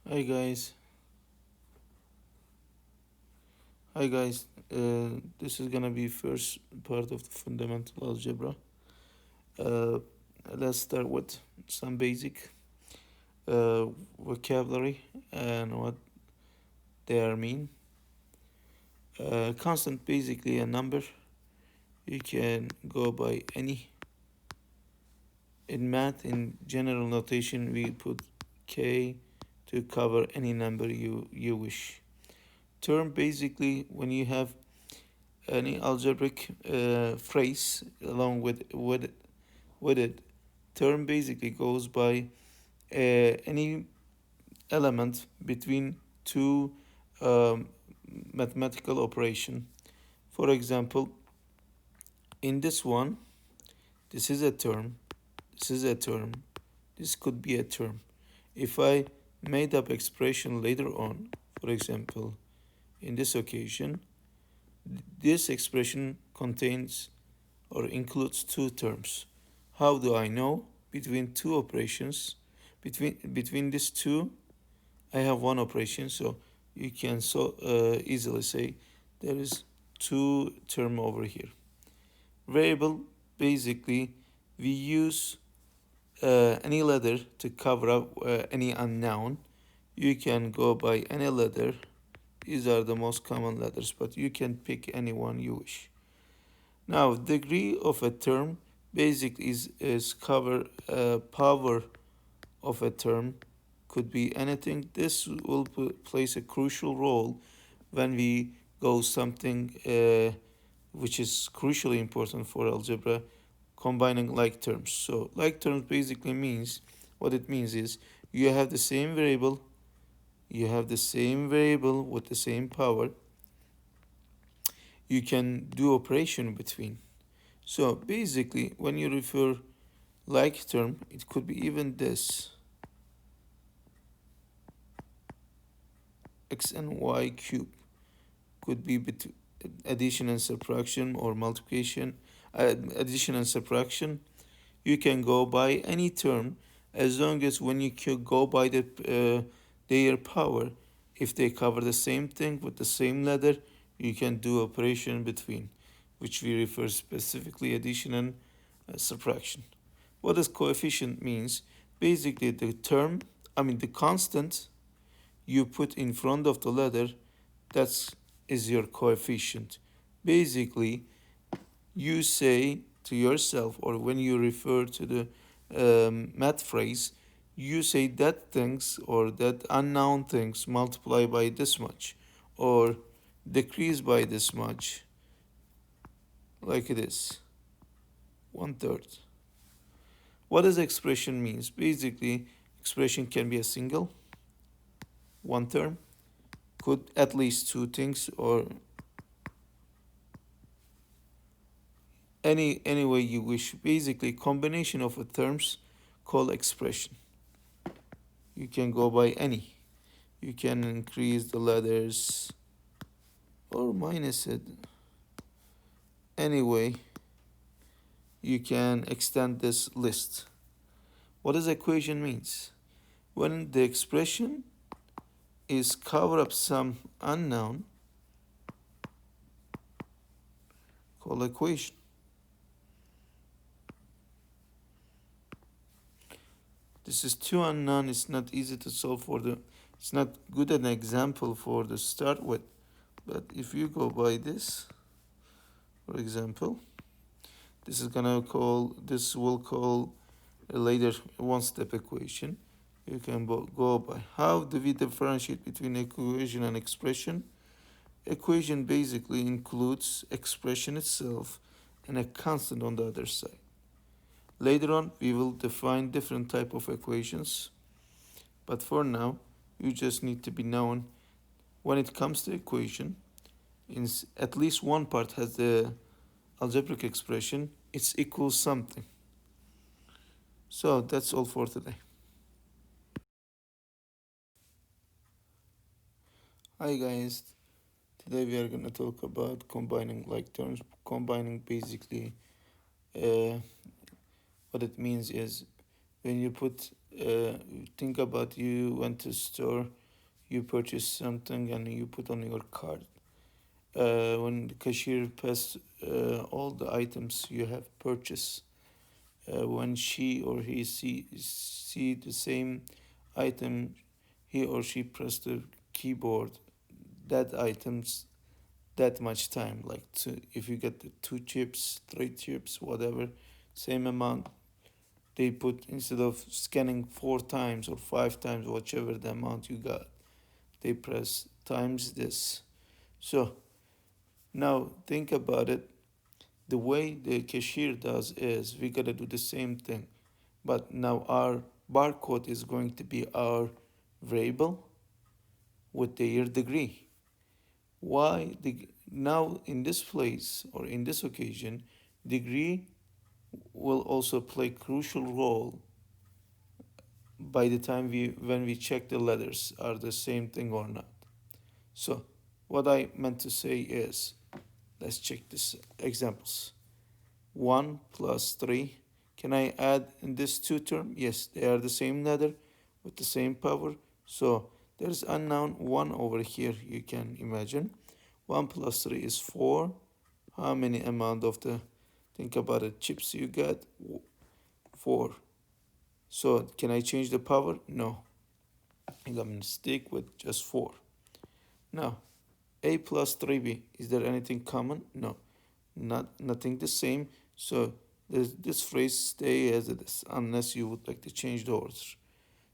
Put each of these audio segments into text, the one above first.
Hi guys. Hi guys. This is gonna be first part of the fundamental algebra. Uh, let's start with some basic vocabulary and what they are mean. Constant, basically a number. You can go by any. In math, in general notation, we put k to cover any number you wish. Term, basically when you have any algebraic phrase along with it. Term basically goes by any element between two um, mathematical operation. For example, in this one, this is a term, this is a term, this could be a term. If I made up expression later on, for example, in this occasion, this expression contains or includes two terms. How do I know? Between two operations, between these two, I have one operation, so you can easily say there is two term over here. Variable, basically, we use any letter to cover up any unknown. You can go by any letter. These are the most common letters, but you can pick any one you wish. Now, degree of a term basic is cover power of a term could be anything. This will plays a crucial role when we go something which is crucially important for algebra, combining like terms. So like terms basically means what it means is you have the same variable, with the same power. You can do operation between. So basically, when you refer like term, it could be even this x and y cube, could be addition and subtraction or multiplication, addition and subtraction. You can go by any term as long as when you go by their power, if they cover the same thing with the same letter, you can do operation between, which we refer specifically addition and subtraction. What does coefficient means? Basically the constant you put in front of the letter, that is your coefficient. Basically, you say to yourself, or when you refer to the math phrase, you say that things or that unknown things multiply by this much or decrease by this much, like it is, 1/3. What does expression means? Basically, expression can be a single, one term, could at least two things, or any way you wish. Basically, combination of terms called expression. You can go by any. You can increase the letters or minus it. Anyway, you can extend this list. What does equation means? When the expression is cover up some unknown, called equation. This is too unknown. It's not easy to solve it's not good an example for the start with. But if you go by this, for example, this will call a later one-step equation. You can go by. How do we differentiate between equation and expression? Equation basically includes expression itself and a constant on the other side. Later on, we will define different type of equations, but for now, you just need to be known when it comes to equation, in at least one part has the algebraic expression, it's equals something. So that's all for today. Hi guys, today we are going to talk about combining like terms. Combining basically what it means is when you put think about you went to store, you purchased something and you put on your card. When the cashier passes all the items you have purchased, when she or he see the same item, he or she press the keyboard, that items that much time. Like if you get the 2 chips, 3 chips, whatever, same amount, they put, instead of scanning 4 times or 5 times, whichever the amount you got, they press times this. So now think about it. The way the cashier does is we gotta do the same thing, but now our barcode is going to be our variable with their degree. Why? Now in this place or in this occasion, degree will also play crucial role by the time when we check the letters are the same thing or not. So what I meant to say is, let's check this examples. 1 plus 3. Can I add in this two term? Yes, they are the same letter with the same power. So there's unknown 1 over here, you can imagine. 1 plus 3 is 4. How many amount of the, think about it, chips you got? 4. So can I change the power? No. I'm going to stick with just 4. Now, a plus 3b, is there anything common? No, nothing the same. So this phrase stay as it is unless you would like to change the order.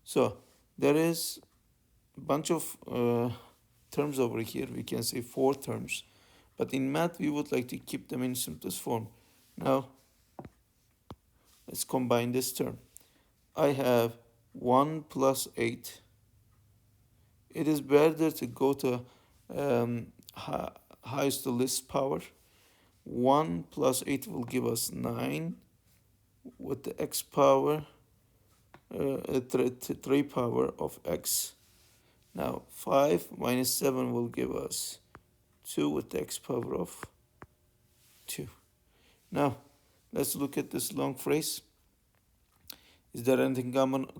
So there is a bunch of terms over here. We can say 4 terms, but in math we would like to keep them in simplest form. Now let's combine this term. I have 1 plus 8. It is better to go to highest to least power. 1 plus 8 will give us 9 with the x power, 3 power of x. Now 5 minus 7 will give us 2 with the x power of 2. Now let's look at this long phrase. Is there anything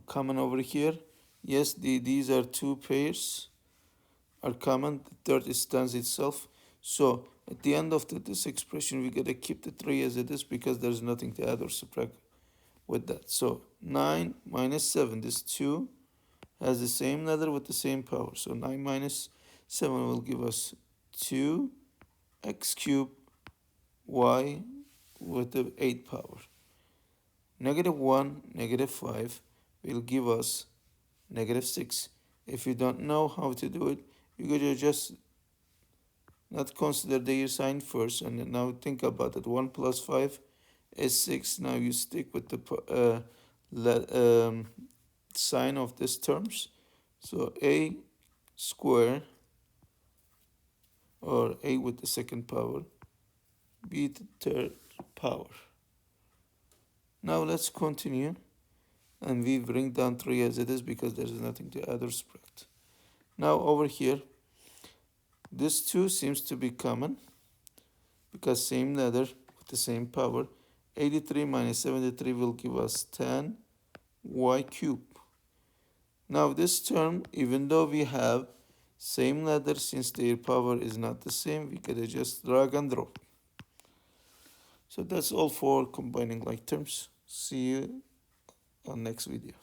common over here? Yes, these are 2 pairs are common. The third stands itself. So at the end of this expression, we gotta keep the 3 as it is because there's nothing to add or subtract with that. So 9 minus 7, this 2 has the same letter with the same power. So 9 minus 7 will give us 2x cubed y with the 8 power. Negative 1, negative 5 will give us negative 6. If you don't know how to do it, you gotta just not consider their sign first, and now think about it. 1 plus 5 is 6. Now you stick with the sign of these terms. So a square, or a with the second power, b to the third power. Now let's continue, and we bring down 3 as it is because there is nothing to add or subtract. Now over here, this 2 seems to be common because same letter with the same power. 83 minus 73 will give us 10 y cubed. Now this term, even though we have same letter, since their power is not the same, we can just drag and drop. So that's all for combining like terms. See you on next video.